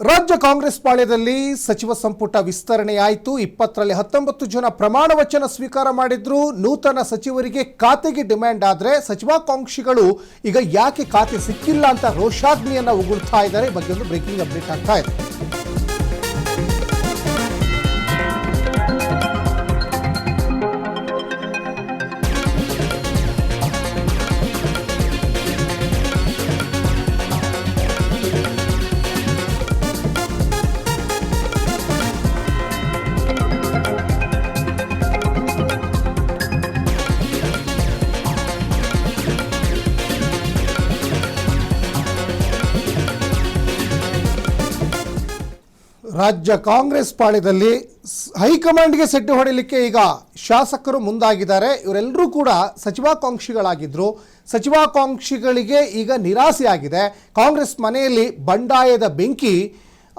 ರಾಜ್ಯ ಕಾಂಗ್ರೆಸ್ ಪಾಳ್ಯದಲ್ಲಿ ಸಚಿವ ಸಂಪುಟ ವಿಸ್ತರಣೆಯಾಯಿತು. 20ರಲ್ಲಿ 19 ಜನ ಪ್ರಮಾಣ ವಚನ ಸ್ವೀಕಾರ ಮಾಡಿದ್ರು. ನೂತನ ಸಚಿವರಿಗೆ ಖಾತೆಗೆ ಡಿಮ್ಯಾಂಡ್ ಆದರೆ ಸಚಿವಾಕಾಂಕ್ಷಿಗಳು ಈಗ ಯಾಕೆ ಖಾತೆ ಸಿಕ್ಕಿಲ್ಲ ಅಂತ ರೋಷಾಗ್ನಿಯನ್ನ ಉಗುಳ್ತಾ ಇದ್ದಾರೆ. ಈ ಬಗ್ಗೆ ಒಂದು ಬ್ರೇಕಿಂಗ್ ಅಪ್ಡೇಟ್ ಆಗ್ತಾ ಇದೆ. ರಾಜ್ಯ ಕಾಂಗ್ರೆಸ್ ಪಾಳ್ಯದಲ್ಲಿ ಹೈಕಮಾಂಡ್ಗೆ ಸೆಡ್ಡು ಹೊಡೆಯಲಿಕ್ಕೆ ಈಗ ಶಾಸಕರು ಮುಂದಾಗಿದ್ದಾರೆ. ಇವರೆಲ್ಲರೂ ಕೂಡ ಸಚಿವಾಕಾಂಕ್ಷಿಗಳಾಗಿದ್ದರು. ಸಚಿವಾಕಾಂಕ್ಷಿಗಳಿಗೆ ಈಗ ನಿರಾಸೆಯಾಗಿದೆ. ಕಾಂಗ್ರೆಸ್ ಮನೆಯಲ್ಲಿ ಬಂಡಾಯದ ಬೆಂಕಿ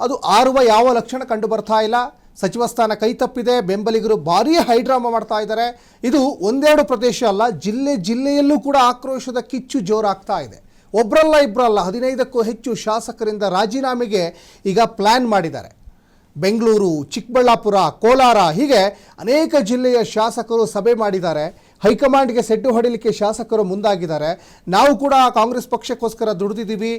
ಅದು ಆರುವ ಯಾವ ಲಕ್ಷಣ ಕಂಡು ಬರ್ತಾ ಇಲ್ಲ. ಸಚಿವ ಸ್ಥಾನ ಕೈತಪ್ಪಿದೆ. ಬೆಂಬಲಿಗರು ಭಾರೀ ಹೈಡ್ರಾಮಾ ಮಾಡ್ತಾ ಇದ್ದಾರೆ. ಇದು ಒಂದೆರಡು ಪ್ರದೇಶ ಅಲ್ಲ, ಜಿಲ್ಲೆಯಲ್ಲೂ ಕೂಡ ಆಕ್ರೋಶದ ಕಿಚ್ಚು ಜೋರಾಗ್ತಾ ಇದೆ. ಒಬ್ಬರಲ್ಲ ಇಬ್ಬರಲ್ಲ 15ಕ್ಕೂ ಹೆಚ್ಚು ಶಾಸಕರಿಂದ ರಾಜೀನಾಮೆಗೆ ಈಗ ಪ್ಲ್ಯಾನ್ ಮಾಡಿದ್ದಾರೆ. ಬೆಂಗಳೂರು, ಚಿಕ್ಕಬಳ್ಳಾಪುರ, ಕೋಲಾರ ಹೀಗೆ ಅನೇಕ ಜಿಲ್ಲೆಯ ಶಾಸಕರು ಸಭೆ ಮಾಡಿದ್ದಾರೆ. ಹೈಕಮಾಂಡ್ಗೆ ಸೆಡ್ಡು ಹೊಡೆಯಲಿಕ್ಕೆ ಶಾಸಕರು ಮುಂದಾಗಿದ್ದಾರೆ. ನಾವು ಕೂಡ ಕಾಂಗ್ರೆಸ್ ಪಕ್ಷಕ್ಕೋಸ್ಕರ ದುಡಿದಿದ್ದೀವಿ,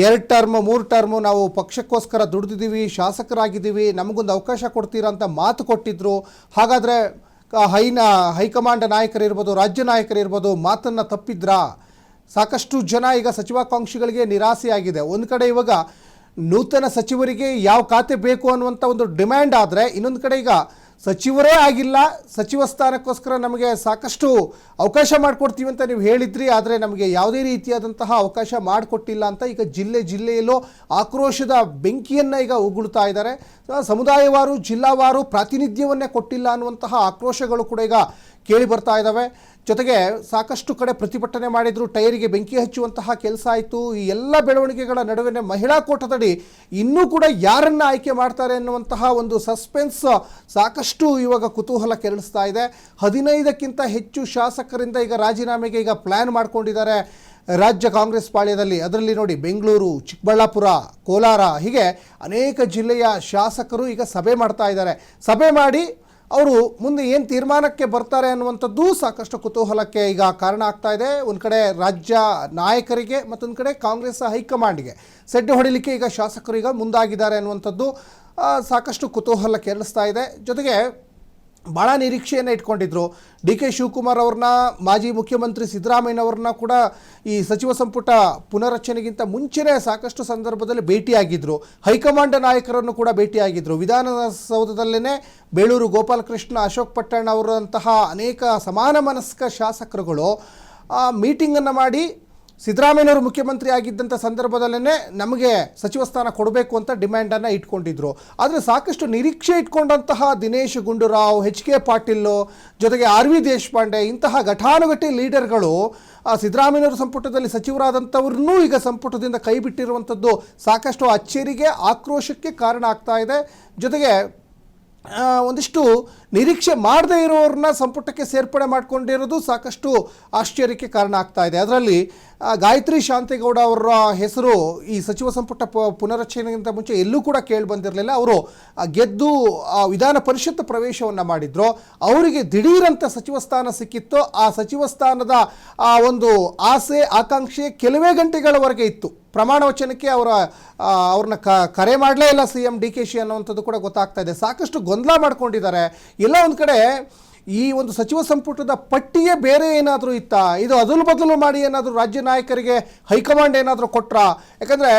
2 ಟರ್ಮ್ 3 ಟರ್ಮು ನಾವು ಪಕ್ಷಕ್ಕೋಸ್ಕರ ದುಡಿದಿದ್ದೀವಿ, ಶಾಸಕರಾಗಿದ್ದೀವಿ, ನಮಗೊಂದು ಅವಕಾಶ ಕೊಡ್ತೀರಾ ಅಂತ ಮಾತು ಕೊಟ್ಟಿದ್ದರು. ಹಾಗಾದರೆ ಹೈಕಮಾಂಡ್ ನಾಯಕರಿರ್ಬೋದು, ರಾಜ್ಯ ನಾಯಕರಿರ್ಬೋದು ಮಾತನ್ನು ತಪ್ಪಿದ್ರಾ? ಸಾಕಷ್ಟು ಜನ ಈಗ ಸಚಿವಾಕಾಂಕ್ಷಿಗಳಿಗೆ ನಿರಾಸೆಯಾಗಿದೆ. ಒಂದು ಕಡೆ ಇವಾಗ ನೂತನ ಸಚಿವರಿಗೆ ಯಾವ ಖಾತೆ ಬೇಕು ಅನ್ನುವಂಥ ಒಂದು ಡಿಮ್ಯಾಂಡ್ ಆದರೆ, ಇನ್ನೊಂದು ಕಡೆ ಈಗ ಸಚಿವರೇ ಆಗಿಲ್ಲ, ಸಚಿವ ಸ್ಥಾನಕ್ಕೋಸ್ಕರ ನಮಗೆ ಸಾಕಷ್ಟು ಅವಕಾಶ ಮಾಡಿಕೊಡ್ತೀವಿ ಅಂತ ನೀವು ಹೇಳಿದ್ರಿ, ಆದರೆ ನಮಗೆ ಯಾವುದೇ ರೀತಿಯಾದಂತಹ ಅವಕಾಶ ಮಾಡಿಕೊಟ್ಟಿಲ್ಲ ಅಂತ ಈಗ ಜಿಲ್ಲೆಯಲ್ಲೂ ಆಕ್ರೋಶದ ಬೆಂಕಿಯನ್ನು ಈಗ ಉಗುಳ್ತಾ ಇದ್ದಾರೆ. ಸಮುದಾಯವಾರು, ಜಿಲ್ಲಾವಾರು ಪ್ರಾತಿನಿಧ್ಯವನ್ನೇ ಕೊಟ್ಟಿಲ್ಲ ಅನ್ನುವಂತಹ ಆಕ್ರೋಶಗಳು ಕೂಡ ಈಗ ಕೇಳಿ ಬರ್ತಾ ಇದ್ದಾವೆ. ಜೊತೆಗೆ ಸಾಕಷ್ಟು ಕಡೆ ಪ್ರತಿಭಟನೆ ಮಾಡಿದ್ರು, ಟೈರಿಗೆ ಬೆಂಕಿ ಹಚ್ಚುವಂತಹ ಕೆಲಸ ಆಯಿತು. ಈ ಎಲ್ಲ ಬೆಳವಣಿಗೆಗಳ ನಡುವೆ ಮಹಿಳಾ ಕೋಟದಡಿ ಇನ್ನೂ ಕೂಡ ಯಾರನ್ನು ಆಯ್ಕೆ ಮಾಡ್ತಾರೆ ಅನ್ನುವಂತಹ ಒಂದು ಸಸ್ಪೆನ್ಸ್ ಸಾಕಷ್ಟು ಇವಾಗ ಕುತೂಹಲ ಕೆರಳಿಸ್ತಾ ಇದೆ. 15ಕ್ಕಿಂತ ಹೆಚ್ಚು ಶಾಸಕರಿಂದ ಈಗ ರಾಜೀನಾಮೆಗೆ ಈಗ ಪ್ಲ್ಯಾನ್ ಮಾಡ್ಕೊಂಡಿದ್ದಾರೆ ರಾಜ್ಯ ಕಾಂಗ್ರೆಸ್ ಪಾಳ್ಯದಲ್ಲಿ. ಅದರಲ್ಲಿ ನೋಡಿ, ಬೆಂಗಳೂರು, ಚಿಕ್ಕಬಳ್ಳಾಪುರ, ಕೋಲಾರ ಹೀಗೆ ಅನೇಕ ಜಿಲ್ಲೆಯ ಶಾಸಕರು ಈಗ ಸಭೆ ಮಾಡ್ತಾ ಇದ್ದಾರೆ. ಸಭೆ ಮಾಡಿ ಅವರು ಮುಂದೆ ಏನು ತೀರ್ಮಾನಕ್ಕೆ ಬರ್ತಾರೆ ಅನ್ನುವಂಥದ್ದು ಸಾಕಷ್ಟು ಕುತೂಹಲಕ್ಕೆ ಈಗ ಕಾರಣ ಆಗ್ತಾ ಇದೆ. ಒಂದು ಕಡೆ ರಾಜ್ಯ ನಾಯಕರಿಗೆ, ಮತ್ತೊಂದು ಕಡೆ ಕಾಂಗ್ರೆಸ್ ಹೈಕಮಾಂಡ್ಗೆ ಸೆಡ್ಡು ಹೊಡಿಲಿಕ್ಕೆ ಈಗ ಶಾಸಕರು ಈಗ ಮುಂದಾಗಿದ್ದಾರೆ ಅನ್ನುವಂಥದ್ದು ಸಾಕಷ್ಟು ಕುತೂಹಲ ಕೆರಳಿಸ್ತಾ ಇದೆ. ಜೊತೆಗೆ ಭಾಳ ನಿರೀಕ್ಷೆಯನ್ನು ಇಟ್ಕೊಂಡಿದ್ರು. ಡಿ.ಕೆ. ಶಿವಕುಮಾರ್ ಅವ್ರನ್ನ, ಮಾಜಿ ಮುಖ್ಯಮಂತ್ರಿ ಸಿದ್ದರಾಮಯ್ಯನವ್ರನ್ನ ಕೂಡ ಈ ಸಚಿವ ಸಂಪುಟ ಪುನರಚನೆಗಿಂತ ಮುಂಚೆನೇ ಸಾಕಷ್ಟು ಸಂದರ್ಭದಲ್ಲಿ ಭೇಟಿಯಾಗಿದ್ದರು. ಹೈಕಮಾಂಡ್ ನಾಯಕರನ್ನು ಕೂಡ ಭೇಟಿಯಾಗಿದ್ದರು. ವಿಧಾನಸೌಧದಲ್ಲೇ ಬೇಳೂರು ಗೋಪಾಲಕೃಷ್ಣ, ಅಶೋಕ್ ಪಟ್ಟಣ್ ಅವರಂತಹ ಅನೇಕ ಸಮಾನ ಮನಸ್ಕ ಶಾಸಕರುಗಳು ಮೀಟಿಂಗನ್ನು ಮಾಡಿ ಸಿದ್ದರಾಮಯ್ಯನವರು ಮುಖ್ಯಮಂತ್ರಿ ಆಗಿದ್ದಂಥ ಸಂದರ್ಭದಲ್ಲೇ ನಮಗೆ ಸಚಿವ ಸ್ಥಾನ ಕೊಡಬೇಕು ಅಂತ ಡಿಮ್ಯಾಂಡನ್ನು ಇಟ್ಕೊಂಡಿದ್ರು. ಆದರೆ ಸಾಕಷ್ಟು ನಿರೀಕ್ಷೆ ಇಟ್ಕೊಂಡಂತಹ ದಿನೇಶ್ ಗುಂಡೂರಾವ್, H.K. ಪಾಟೀಲ್, ಜೊತೆಗೆ R.V. ದೇಶಪಾಂಡೆ ಇಂತಹ ಘಟಾನುಘಟಿ ಲೀಡರ್ಗಳು ಸಿದ್ದರಾಮಯ್ಯನವರ ಸಂಪುಟದಲ್ಲಿ ಸಚಿವರಾದಂಥವ್ರನ್ನೂ ಈಗ ಸಂಪುಟದಿಂದ ಕೈ ಬಿಟ್ಟಿರುವಂಥದ್ದು ಸಾಕಷ್ಟು ಅಚ್ಚರಿಗೆ, ಆಕ್ರೋಶಕ್ಕೆ ಕಾರಣ ಆಗ್ತಾ ಇದೆ. ಜೊತೆಗೆ ಒಂದಿಷ್ಟು ನಿರೀಕ್ಷೆ ಮಾಡದೇ ಇರೋರನ್ನ ಸಂಪುಟಕ್ಕೆ ಸೇರ್ಪಡೆ ಮಾಡಿಕೊಂಡಿರೋದು ಸಾಕಷ್ಟು ಆಶ್ಚರ್ಯಕ್ಕೆ ಕಾರಣ ಆಗ್ತಾ ಇದೆ. ಅದರಲ್ಲಿ ಗಾಯತ್ರಿ ಶಾಂತೇಗೌಡ ಅವರ ಹೆಸರು ಈ ಸಚಿವ ಸಂಪುಟ ಪುನರಚನೆಗಿಂತ ಮುಂಚೆ ಎಲ್ಲೂ ಕೂಡ ಕೇಳಿ ಬಂದಿರಲಿಲ್ಲ. ಅವರು ಗೆದ್ದು ವಿಧಾನ ಪರಿಷತ್ ಪ್ರವೇಶವನ್ನು ಮಾಡಿದ್ರು. ಅವರಿಗೆ ದಿಢೀರಂತ ಸಚಿವ ಸ್ಥಾನ ಸಿಕ್ಕಿತ್ತು. ಆ ಸಚಿವ ಸ್ಥಾನದ ಒಂದು ಆಸೆ, ಆಕಾಂಕ್ಷೆ ಕೆಲವೇ ಗಂಟೆಗಳವರೆಗೆ ಇತ್ತು. ಪ್ರಮಾಣ ವಚನಕ್ಕೆ ಅವ್ರನ್ನ ಕರೆ ಮಾಡಲೇ ಇಲ್ಲ CM DKಶಿ ಅನ್ನುವಂಥದ್ದು ಕೂಡ ಗೊತ್ತಾಗ್ತಾ ಇದೆ. ಸಾಕಷ್ಟು ಗೊಂದಲ ಮಾಡ್ಕೊಂಡಿದ್ದಾರೆ. ಎಲ್ಲ ಒಂದು ಕಡೆ ಈ ಒಂದು ಸಚಿವ ಸಂಪುಟದ ಪಟ್ಟಿಯೇ ಬೇರೆ ಏನಾದರೂ ಇತ್ತಾ, ಇದು ಅದಲು ಬದಲು ಮಾಡಿ ಏನಾದರೂ ರಾಜ್ಯ ನಾಯಕರಿಗೆ ಹೈಕಮಾಂಡ್ ಏನಾದರೂ ಕೊಟ್ರಾ? ಯಾಕಂದರೆ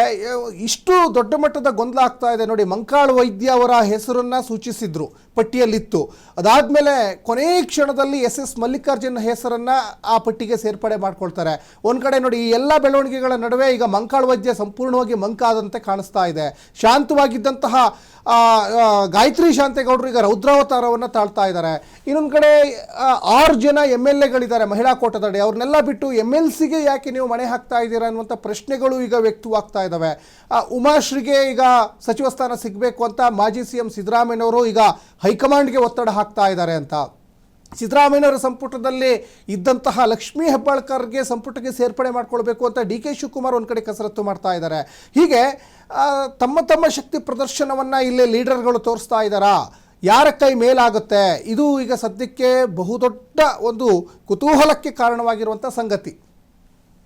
ಇಷ್ಟು ದೊಡ್ಡ ಮಟ್ಟದ ಗೊಂದಲ ಆಗ್ತಾ ಇದೆ. ನೋಡಿ, ಮಂಕಾಳ್ ವೈದ್ಯ ಅವರ ಹೆಸರನ್ನು ಸೂಚಿಸಿದ್ರು, ಪಟ್ಟಿಯಲ್ಲಿತ್ತು. ಅದಾದಮೇಲೆ ಕೊನೆ ಕ್ಷಣದಲ್ಲಿ SS ಮಲ್ಲಿಕಾರ್ಜುನ್ ಹೆಸರನ್ನು ಆ ಪಟ್ಟಿಗೆ ಸೇರ್ಪಡೆ ಮಾಡ್ಕೊಳ್ತಾರೆ. ಒಂದು ಕಡೆ ನೋಡಿ, ಈ ಎಲ್ಲ ಬೆಳವಣಿಗೆಗಳ ನಡುವೆ ಈಗ ಮಂಕಾಳ್ ವೈದ್ಯ ಸಂಪೂರ್ಣವಾಗಿ ಮಂಕಾದಂತೆ ಕಾಣಿಸ್ತಾ ಇದೆ. ಶಾಂತವಾಗಿದ್ದಂತಹ ಗಾಯತ್ರಿ ಶಾಂತೇಗೌಡರು ಈಗ ರೌದ್ರಾವತಾರವನ್ನು ತಾಳ್ತಾ ಇದ್ದಾರೆ. ಇನ್ನೊಂದು ಕಡೆ 6 ಜನ MLAಗಳಿದ್ದಾರೆ ಮಹಿಳಾ ಕೋಟದಡಿ. ಅವ್ರನ್ನೆಲ್ಲ ಬಿಟ್ಟು MLCಗೆ ಯಾಕೆ ನೀವು ಮಣೆ ಹಾಕ್ತಾ ಇದ್ದೀರಾ ಅನ್ನುವಂಥ ಪ್ರಶ್ನೆಗಳು ಈಗ ವ್ಯಕ್ತವಾಗ್ತಾ ಇದ್ದಾವೆ. ಉಮಾಶ್ರೀಗೆ ಈಗ ಸಚಿವ ಸ್ಥಾನ ಸಿಗಬೇಕು ಅಂತ ಮಾಜಿ CM ಸಿದ್ದರಾಮಯ್ಯನವರು ಈಗ ಹೈಕಮಾಂಡ್ಗೆ ಒತ್ತಡ ಹಾಕ್ತಾ ಇದ್ದಾರೆ ಅಂತ. ಸಿದ್ದರಾಮಯ್ಯನವರ ಸಂಪುಟದಲ್ಲಿ ಇದ್ದಂತಹ ಲಕ್ಷ್ಮೀ ಹೆಬ್ಬಾಳ್ಕರ್ಗೆ ಸಂಪುಟಕ್ಕೆ ಸೇರ್ಪಡೆ ಮಾಡ್ಕೊಳ್ಬೇಕು ಅಂತ ಡಿ ಕೆ ಶಿವಕುಮಾರ್ ಒಂದು ಕಡೆ ಕಸರತ್ತು ಮಾಡ್ತಾ ಇದ್ದಾರೆ. ಹೀಗೆ ತಮ್ಮ ತಮ್ಮ ಶಕ್ತಿ ಪ್ರದರ್ಶನವನ್ನು ಇಲ್ಲೇ ಲೀಡರ್ಗಳು ತೋರಿಸ್ತಾ ಇದ್ದಾರಾ, ಯಾರ ಕೈ ಮೇಲಾಗುತ್ತೆ, ಇದು ಈಗ ಸದ್ಯಕ್ಕೆ ಬಹುದೊಡ್ಡ ಒಂದು ಕುತೂಹಲಕ್ಕೆ ಕಾರಣವಾಗಿರುವಂಥ ಸಂಗತಿ.